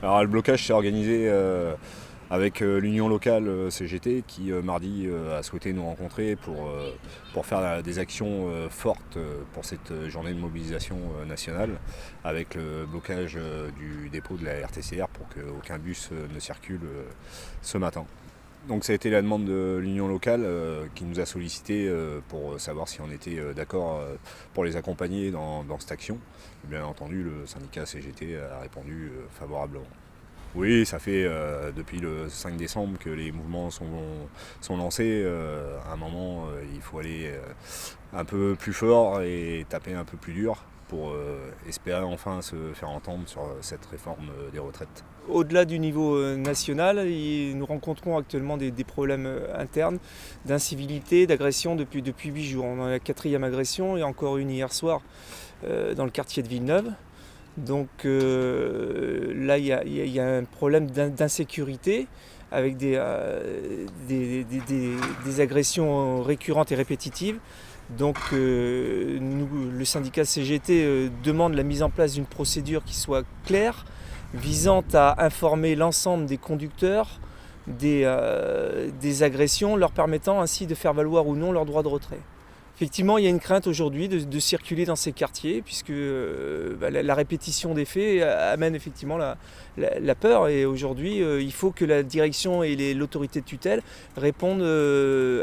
Alors le blocage s'est organisé avec l'union locale CGT qui mardi a souhaité nous rencontrer pour faire des actions fortes pour cette journée de mobilisation nationale avec le blocage du dépôt de la RTCR pour qu'aucun bus ne circule ce matin. Donc ça a été la demande de l'union locale qui nous a sollicité pour savoir si on était d'accord pour les accompagner dans cette action. Bien entendu, le syndicat CGT a répondu favorablement. Oui, ça fait depuis le 5 décembre que les mouvements sont lancés. À un moment, il faut aller un peu plus fort et taper un peu plus dur pour espérer enfin se faire entendre sur cette réforme des retraites. Au-delà du niveau national, nous rencontrons actuellement des problèmes internes d'incivilité, d'agression depuis 8 jours. On a la 4e agression et encore une hier soir dans le quartier de Villeneuve. Donc là, il y a un problème d'insécurité avec des agressions récurrentes et répétitives. Donc le syndicat CGT demande la mise en place d'une procédure qui soit claire, visant à informer l'ensemble des conducteurs des agressions, leur permettant ainsi de faire valoir ou non leur droit de retrait. Effectivement, il y a une crainte aujourd'hui de circuler dans ces quartiers, puisque la répétition des faits amène effectivement la peur. Et aujourd'hui, il faut que la direction et l'autorité de tutelle répondent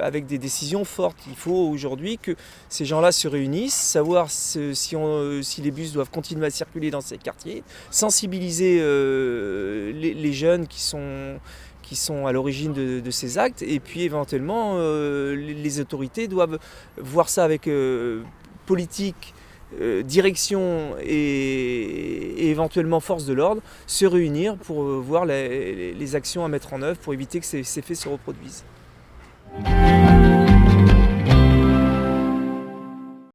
avec des décisions fortes. Il faut aujourd'hui que ces gens-là se réunissent, savoir si les bus doivent continuer à circuler dans ces quartiers, sensibiliser les jeunes qui sont à l'origine de ces actes, et puis éventuellement les autorités doivent voir ça avec politique, direction et éventuellement force de l'ordre, se réunir pour voir les actions à mettre en œuvre pour éviter que ces faits se reproduisent.